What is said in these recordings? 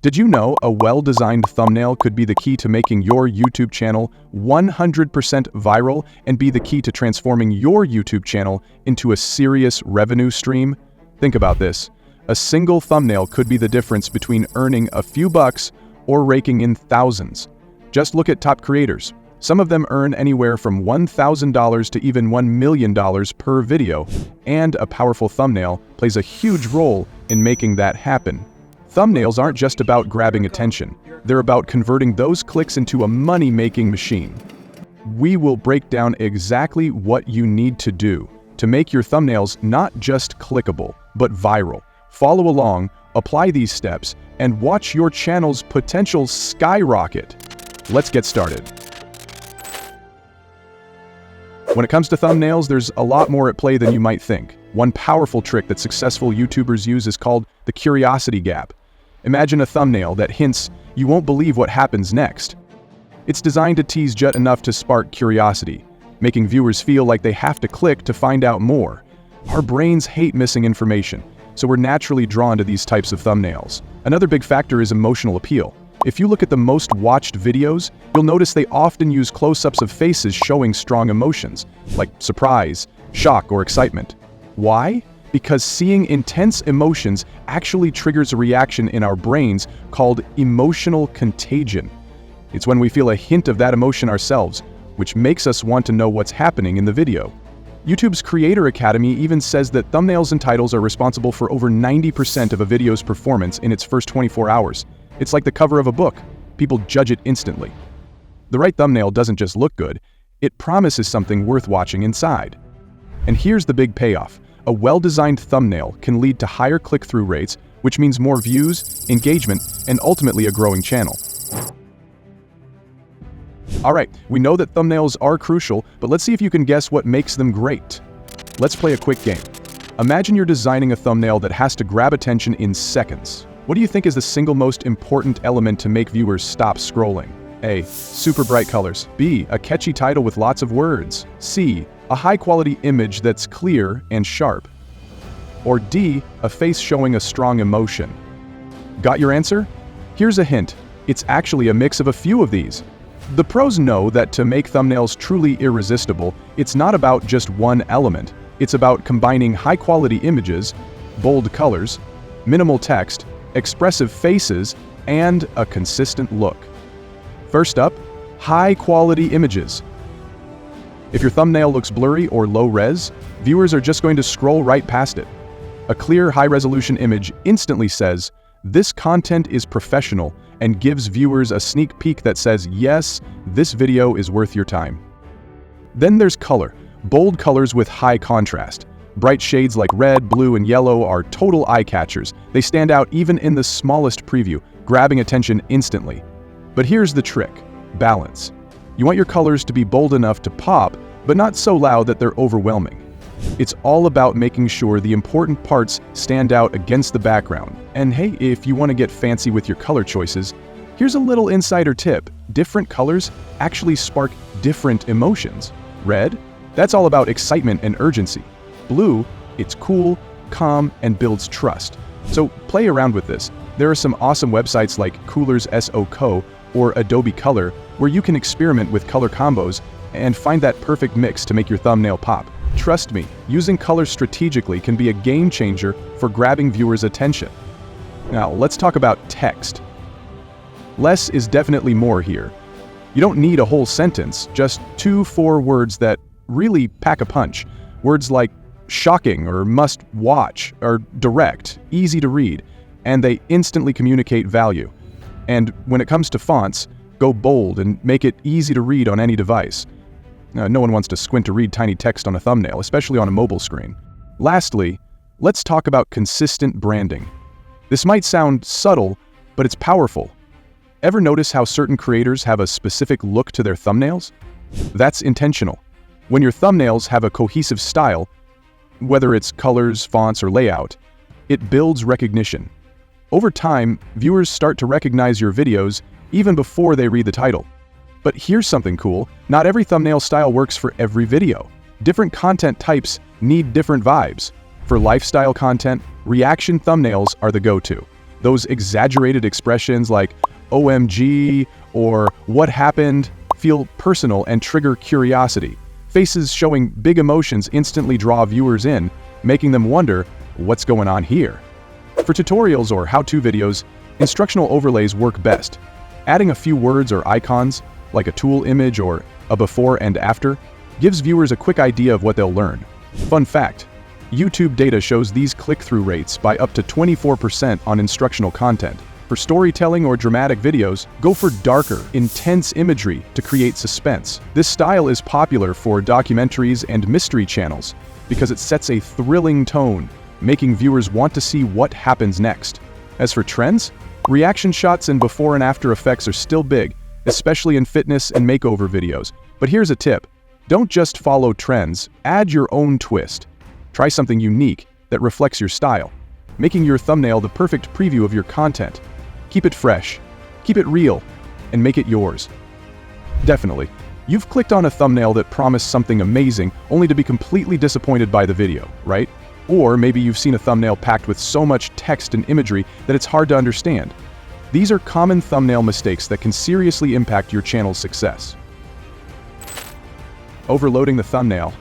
Did you know a well-designed thumbnail could be the key to making your YouTube channel 100% viral and be the key to transforming your YouTube channel into a serious revenue stream? Think about this. A single thumbnail could be the difference between earning a few bucks or raking in thousands. Just look at top creators. Some of them earn anywhere from $1,000 to even $1 million per video, and a powerful thumbnail plays a huge role in making that happen. Thumbnails aren't just about grabbing attention. They're about converting those clicks into a money-making machine. We will break down exactly what you need to do to make your thumbnails not just clickable, but viral. Follow along, apply these steps, and watch your channel's potential skyrocket. Let's get started. When it comes to thumbnails, there's a lot more at play than you might think. One powerful trick that successful YouTubers use is called the curiosity gap. Imagine a thumbnail that hints you won't believe what happens next. It's designed to tease just enough to spark curiosity, making viewers feel like they have to click to find out more. Our brains hate missing information, so we're naturally drawn to these types of thumbnails. Another big factor is emotional appeal. If you look at the most watched videos, you'll notice they often use close-ups of faces showing strong emotions, like surprise, shock, or excitement. Why? Because seeing intense emotions actually triggers a reaction in our brains called emotional contagion. It's when we feel a hint of that emotion ourselves, which makes us want to know what's happening in the video. YouTube's Creator Academy even says that thumbnails and titles are responsible for over 90% of a video's performance in its first 24 hours. It's like the cover of a book. People judge it instantly. The right thumbnail doesn't just look good, it promises something worth watching inside. And here's the big payoff. A well-designed thumbnail can lead to higher click-through rates, which means more views, engagement, and ultimately a growing channel. Alright, we know that thumbnails are crucial, but let's see if you can guess what makes them great. Let's play a quick game. Imagine you're designing a thumbnail that has to grab attention in seconds. What do you think is the single most important element to make viewers stop scrolling? A. Super bright colors. B. A catchy title with lots of words. C. A high-quality image that's clear and sharp. Or D. A face showing a strong emotion. Got your answer? Here's a hint. It's actually a mix of a few of these. The pros know that to make thumbnails truly irresistible, it's not about just one element. It's about combining high-quality images, bold colors, minimal text, expressive faces, and a consistent look. First up, high-quality images. If your thumbnail looks blurry or low-res, viewers are just going to scroll right past it. A clear, high-resolution image instantly says, "This content is professional," and gives viewers a sneak peek that says, "Yes, this video is worth your time." Then there's color. Bold colors with high contrast. Bright shades like red, blue, and yellow are total eye-catchers. They stand out even in the smallest preview, grabbing attention instantly. But here's the trick: balance. You want your colors to be bold enough to pop, but not so loud that they're overwhelming. It's all about making sure the important parts stand out against the background. And hey, if you want to get fancy with your color choices, here's a little insider tip. Different colors actually spark different emotions. Red? That's all about excitement and urgency. Blue? It's cool, calm, and builds trust. So play around with this. There are some awesome websites like Coolers SO or Adobe Color where you can experiment with color combos and find that perfect mix to make your thumbnail pop. Trust me, using color strategically can be a game changer for grabbing viewers' attention. Now, let's talk about text. Less is definitely more here. You don't need a whole sentence, just 2-4 words that really pack a punch. Words like shocking or must watch are direct, easy to read, and they instantly communicate value. And when it comes to fonts, go bold and make it easy to read on any device. No one wants to squint to read tiny text on a thumbnail, especially on a mobile screen. Lastly, let's talk about consistent branding. This might sound subtle, but it's powerful. Ever notice how certain creators have a specific look to their thumbnails? That's intentional. When your thumbnails have a cohesive style, whether it's colors, fonts, or layout, it builds recognition. Over time, viewers start to recognize your videos even before they read the title. But here's something cool. Not every thumbnail style works for every video. Different content types need different vibes. For lifestyle content, reaction thumbnails are the go-to. Those exaggerated expressions like OMG or what happened feel personal and trigger curiosity. Faces showing big emotions instantly draw viewers in, making them wonder, what's going on here? For tutorials or how-to videos, instructional overlays work best. Adding a few words or icons, like a tool image or a before and after, gives viewers a quick idea of what they'll learn. Fun fact: YouTube data shows these click-through rates by up to 24% on instructional content. For storytelling or dramatic videos, go for darker, intense imagery to create suspense. This style is popular for documentaries and mystery channels because it sets a thrilling tone, making viewers want to see what happens next. As for trends, reaction shots and before and after effects are still big, especially in fitness and makeover videos. But here's a tip: don't just follow trends, add your own twist. Try something unique that reflects your style, making your thumbnail the perfect preview of your content. Keep it fresh, keep it real, and make it yours. Definitely, you've clicked on a thumbnail that promised something amazing only to be completely disappointed by the video, right? Or maybe you've seen a thumbnail packed with so much text and imagery that it's hard to understand. These are common thumbnail mistakes that can seriously impact your channel's success. Overloading the thumbnail.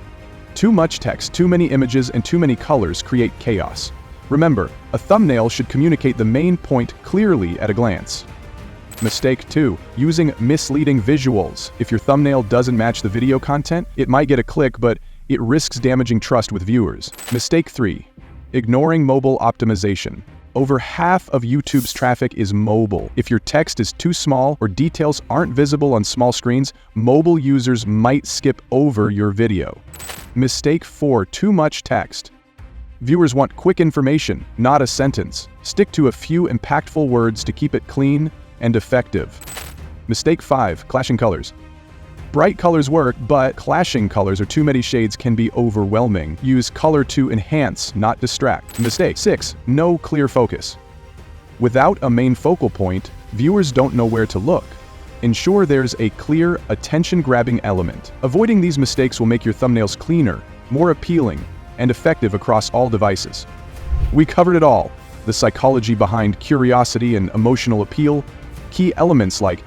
Too much text, too many images, and too many colors create chaos. Remember, a thumbnail should communicate the main point clearly at a glance. Mistake 2. Using misleading visuals. If your thumbnail doesn't match the video content, it might get a click, but it risks damaging trust with viewers. Mistake 3. Ignoring mobile optimization. Over half of YouTube's traffic is mobile. If your text is too small or details aren't visible on small screens, mobile users might skip over your video. Mistake 4. Too much text. Viewers want quick information, not a sentence. Stick to a few impactful words to keep it clean and effective. Mistake 5. Clashing colors. Bright colors work, but clashing colors or too many shades can be overwhelming. Use color to enhance, not distract. Mistake 6. No clear focus. Without a main focal point, viewers don't know where to look. Ensure there's a clear, attention-grabbing element. Avoiding these mistakes will make your thumbnails cleaner, more appealing, and effective across all devices. We covered it all: the psychology behind curiosity and emotional appeal, key elements like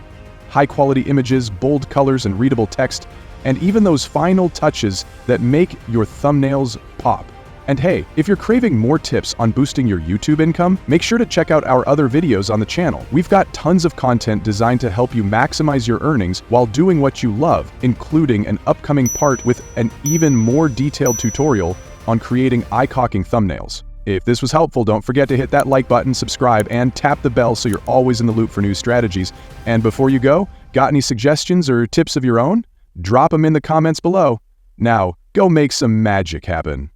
high-quality images, bold colors, and readable text, and even those final touches that make your thumbnails pop. And hey, if you're craving more tips on boosting your YouTube income, make sure to check out our other videos on the channel. We've got tons of content designed to help you maximize your earnings while doing what you love, including an upcoming part with an even more detailed tutorial on creating eye-cocking thumbnails. If this was helpful, don't forget to hit that like button, subscribe, and tap the bell so you're always in the loop for new strategies. And before you go, got any suggestions or tips of your own? Drop them in the comments below. Now, go make some magic happen.